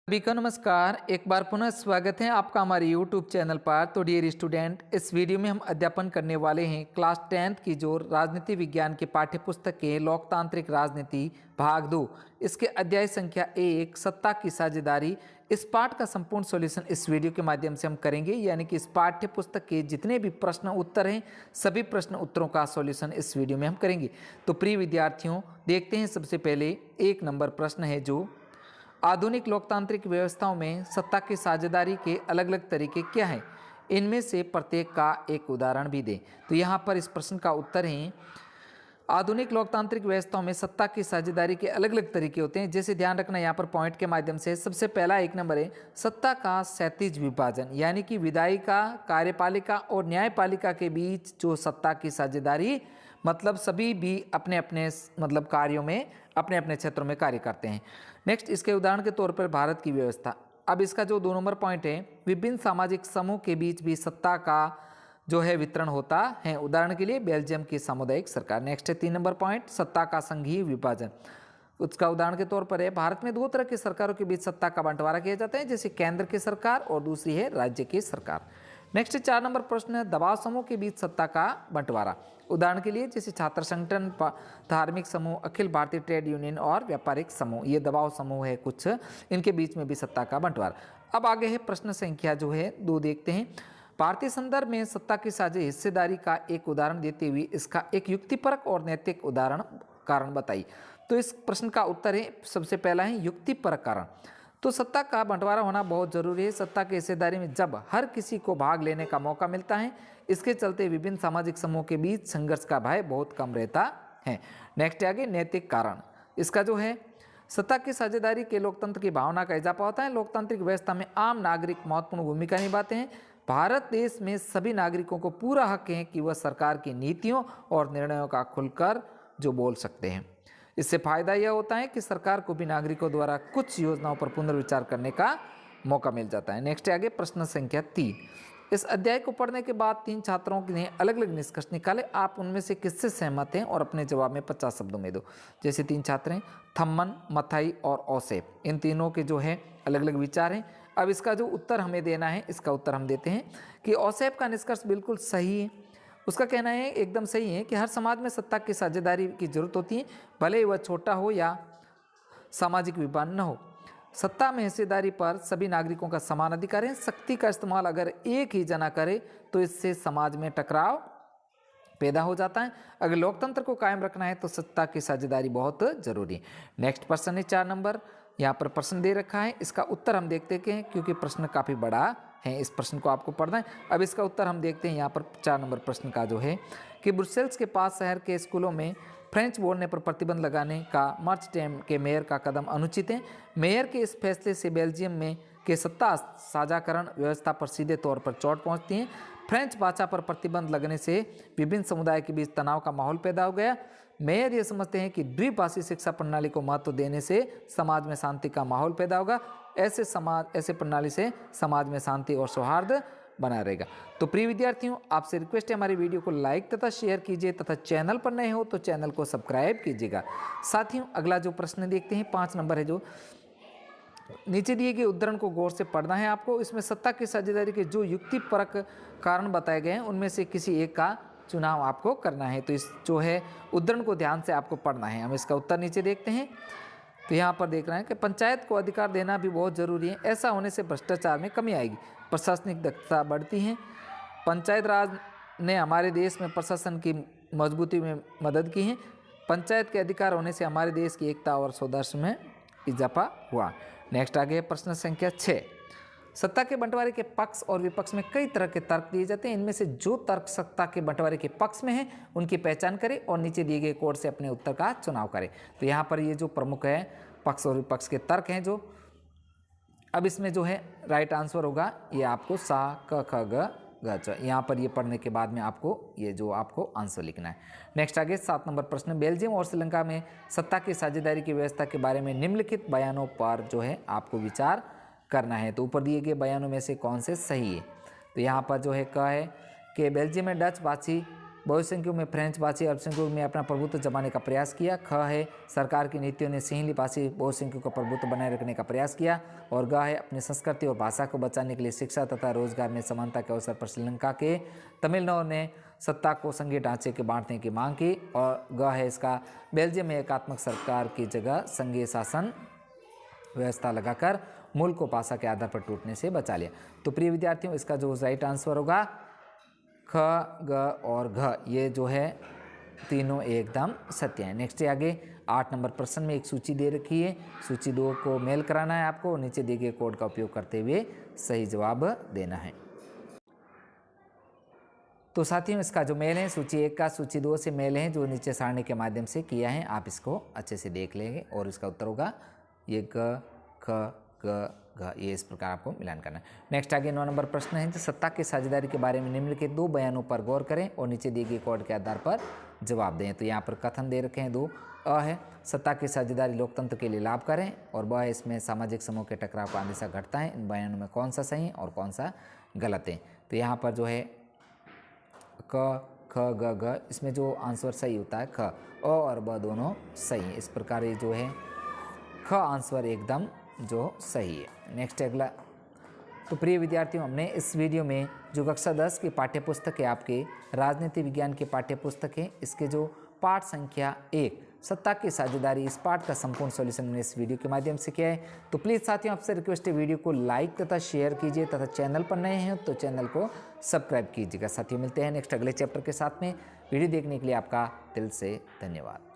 सभी को नमस्कार। एक बार पुनः स्वागत है आपका हमारे YouTube चैनल पर। तो डियर स्टूडेंट, इस वीडियो में हम अध्यापन करने वाले हैं क्लास 10th की जो राजनीति विज्ञान के पाठ्य पुस्तक के लोकतांत्रिक राजनीति भाग 2, इसके अध्याय संख्या 1 सत्ता की साझेदारी। इस पाठ का संपूर्ण सॉल्यूशन इस वीडियो के माध्यम से हम करेंगे, यानी कि इस पाठ्य पुस्तक के जितने भी प्रश्न उत्तर हैं सभी प्रश्न उत्तरों का सॉल्यूशन इस वीडियो में हम करेंगे। तो प्रिय विद्यार्थियों, देखते हैं सबसे पहले 1 नंबर प्रश्न है जो आधुनिक लोकतांत्रिक व्यवस्थाओं में सत्ता की साझेदारी के अलग अलग तरीके क्या हैं, इनमें से प्रत्येक का एक उदाहरण भी दें। तो यहाँ पर इस प्रश्न का उत्तर है आधुनिक लोकतांत्रिक व्यवस्थाओं में सत्ता की साझेदारी के अलग अलग तरीके होते हैं। जैसे ध्यान रखना यहाँ पर पॉइंट के माध्यम से सबसे पहला 1 नंबर है सत्ता का क्षैतिज विभाजन, यानी कि विधायिका, कार्यपालिका और न्यायपालिका के बीच जो सत्ता की साझेदारी, मतलब सभी भी अपने अपने मतलब कार्यों में अपने अपने क्षेत्रों में कार्य करते हैं। नेक्स्ट, इसके उदाहरण के तौर पर भारत की व्यवस्था। अब इसका जो 2 नंबर पॉइंट है विभिन्न सामाजिक समूह के बीच भी सत्ता का जो है वितरण होता है। उदाहरण के लिए बेल्जियम की सामुदायिक सरकार। नेक्स्ट है 3 नंबर पॉइंट सत्ता का संघीय विभाजन। उसका उदाहरण के तौर पर है भारत में 2 तरह की सरकारों के बीच सत्ता का बंटवारा किया जाता है, जैसे केंद्र की सरकार और दूसरी है राज्य की सरकार। नेक्स्ट 4 नंबर प्रश्न है दबाव समूह के बीच सत्ता का बंटवारा। उदाहरण के लिए जैसे छात्र संगठन, धार्मिक समूह, अखिल भारतीय ट्रेड यूनियन और व्यापारिक समूह, ये दबाव समूह है कुछ, इनके बीच में भी सत्ता का बंटवारा। अब आगे है प्रश्न संख्या जो है 2, देखते हैं। भारतीय संदर्भ में सत्ता की साझे हिस्सेदारी का एक उदाहरण देते हुए इसका एक युक्तिपरक और नैतिक उदाहरण कारण बताइए। तो इस प्रश्न का उत्तर है सबसे पहला है युक्तिपरक कारण। तो सत्ता का बंटवारा होना बहुत जरूरी है। सत्ता की हिस्सेदारी में जब हर किसी को भाग लेने का मौका मिलता है, इसके चलते विभिन्न सामाजिक समूहों के बीच संघर्ष का भय बहुत कम रहता है। नेक्स्ट आगे नैतिक कारण। इसका जो है सत्ता की साझेदारी के लोकतंत्र की भावना का इजाफा होता है। लोकतांत्रिक व्यवस्था में आम नागरिक महत्वपूर्ण भूमिका निभाते हैं। भारत देश में सभी नागरिकों को पूरा हक है कि वह सरकार की नीतियों और निर्णयों का खुलकर जो बोल सकते हैं। इससे फायदा यह होता है कि सरकार को भी नागरिकों द्वारा कुछ योजनाओं पर पुनर्विचार करने का मौका मिल जाता है। नेक्स्ट आगे प्रश्न संख्या 3। इस अध्याय को पढ़ने के बाद 3 छात्रों ने अलग अलग निष्कर्ष निकाले। आप उनमें से किससे सहमत हैं और अपने जवाब में 50 शब्दों में दो। जैसे 3 छात्र हैं थम्मन, मथाई और औसेप, इन तीनों के जो है अलग अलग विचार हैं। अब इसका जो उत्तर हमें देना है, इसका उत्तर हम देते हैं कि औसेप का निष्कर्ष बिल्कुल सही है। उसका कहना है एकदम सही है कि हर समाज में सत्ता की साझेदारी की जरूरत होती है, भले ही वह छोटा हो या सामाजिक विभाजन न हो। सत्ता में हिस्सेदारी पर सभी नागरिकों का समान अधिकार है। शक्ति का इस्तेमाल अगर एक ही जना करे तो इससे समाज में टकराव पैदा हो जाता है। अगर लोकतंत्र को कायम रखना है तो सत्ता की साझेदारी बहुत जरूरी है। नेक्स्ट प्रश्न है 4 नंबर। यहाँ पर प्रश्न दे रखा है, इसका उत्तर हम देखते हैं क्योंकि प्रश्न काफ़ी बड़ा है, इस प्रश्न को आपको पढ़ना है। अब इसका उत्तर हम देखते हैं यहाँ पर 4 नंबर प्रश्न का जो है कि ब्रुसेल्स के पास शहर के स्कूलों में फ्रेंच बोलने पर प्रतिबंध लगाने का मर्चटेम के मेयर का कदम अनुचित है। मेयर के इस फैसले से बेल्जियम में के सत्ता साझाकरण व्यवस्था पर सीधे तौर पर चोट पहुंचती है। फ्रेंच भाषा पर प्रतिबंध लगने से विभिन्न समुदाय के बीच तनाव का माहौल पैदा हो गया। मेयर ये समझते हैं कि द्विभाषी शिक्षा प्रणाली को महत्व देने से समाज में शांति का माहौल पैदा होगा। ऐसे प्रणाली से समाज में शांति और सौहार्द बना रहेगा। तो प्रिय विद्यार्थियों, आपसे रिक्वेस्ट है हमारी वीडियो को लाइक तथा शेयर कीजिए तथा चैनल पर नए हो तो चैनल को सब्सक्राइब कीजिएगा। साथियों, अगला जो प्रश्न देखते हैं 5 नंबर है जो नीचे दिए गए उद्धरण को गौर से पढ़ना है आपको। इसमें सत्ता की साझेदारी के जो युक्तिपरक कारण बताए गए हैं उनमें से किसी एक का चुनाव आपको करना है। तो इस जो है उद्धरण को ध्यान से आपको पढ़ना है। हम इसका उत्तर नीचे देखते हैं। तो यहाँ पर देख रहे हैं कि पंचायत को अधिकार देना भी बहुत ज़रूरी है। ऐसा होने से भ्रष्टाचार में कमी आएगी, प्रशासनिक दक्षता बढ़ती है। पंचायत राज ने हमारे देश में प्रशासन की मजबूती में मदद की है। पंचायत के अधिकार होने से हमारे देश की एकता और सौहार्द में इजाफा हुआ। नेक्स्ट आगे प्रश्न संख्या 6। सत्ता के बंटवारे के पक्ष और विपक्ष में कई तरह के तर्क दिए जाते हैं। इनमें से जो तर्क सत्ता के बंटवारे के पक्ष में है उनकी पहचान करें और नीचे दिए गए कोड से अपने उत्तर का चुनाव करें। तो यहाँ पर ये जो प्रमुख है पक्ष और विपक्ष के तर्क हैं जो, अब इसमें जो है राइट आंसर होगा ये आपको सा क ख ग घ च। यहाँ पर ये पढ़ने के बाद में आपको ये जो आपको आंसर लिखना है। नेक्स्ट आगे 7 नंबर प्रश्न। बेल्जियम और श्रीलंका में सत्ता की साझेदारी की व्यवस्था के बारे में निम्नलिखित बयानों पर जो है आपको विचार करना है। तो ऊपर दिए गए बयानों में से कौन से सही है। तो यहाँ पर जो है क है कि बेल्जियम में डच भाषी बहुसंख्यकों में फ्रेंच भाषी अल्पसंख्यकों में अपना प्रभुत्व जमाने का प्रयास किया। ख है सरकार की नीतियों ने सिंहली भाषी बहुसंख्यकों का प्रभुत्व बनाए रखने का प्रयास किया। और ग है अपनी संस्कृति और भाषा को बचाने के लिए शिक्षा तथा रोजगार में समानता के अवसर पर श्रीलंका के तमिलनाडु ने सत्ता को संघीय ढांचे के बांटने की मांग की। और ग है इसका बेल्जियम में एकात्मक सरकार की जगह संघीय शासन व्यवस्था लगाकर मुल्क को भाषा के आधार पर टूटने से बचा लिया। तो प्रिय विद्यार्थियों, इसका जो राइट आंसर होगा ख, ग और घ, ये जो है तीनों एकदम सत्य है। नेक्स्ट है आगे 8 नंबर प्रश्न में एक सूची दे रखी है। सूची 2 को मेल कराना है आपको, नीचे दिए गए कोड का उपयोग करते हुए सही जवाब देना है। तो साथियों, इसका जो मेल है सूची 1 का सूची 2 से मेल है जो नीचे सारणी के माध्यम से किया है, आप इसको अच्छे से देख लेंगे। और इसका उत्तर होगा ये ग, ख, ग, घ, ये इस प्रकार आपको मिलान करना है। नेक्स्ट आगे 9 नंबर प्रश्न है, सत्ता की साझेदारी के बारे में निम्नलिखित 2 बयानों पर गौर करें और नीचे दिए गए कोड के आधार पर जवाब दें। तो यहाँ पर कथन दे रखे हैं 2। अ है सत्ता की साझेदारी लोकतंत्र के लिए लाभकारी है। और ब है इसमें सामाजिक समूह के टकराव का अंदेशा घटता है। इन बयानों में कौन सा सही है और कौन सा गलत है। तो यहाँ पर जो है क, ख, ग, घ, इसमें जो आंसर सही होता है ख, अ और ब दोनों सही है। इस प्रकार ये जो है ख आंसर एकदम जो सही है। नेक्स्ट अगला, तो प्रिय विद्यार्थियों, हमने इस वीडियो में जो कक्षा 10 की पाठ्य पुस्तक है आपके राजनीति विज्ञान की पाठ्य पुस्तक है, इसके जो पाठ संख्या 1 सत्ता की साझेदारी, इस पाठ का संपूर्ण सॉल्यूशन हमने इस वीडियो के माध्यम से किया है। तो प्लीज़ साथियों, आपसे रिक्वेस्ट है वीडियो को लाइक तथा शेयर कीजिए तथा चैनल पर नए हैं तो चैनल को सब्सक्राइब कीजिएगा। साथियों, मिलते हैं नेक्स्ट अगले चैप्टर के साथ में। वीडियो देखने के लिए आपका दिल से धन्यवाद।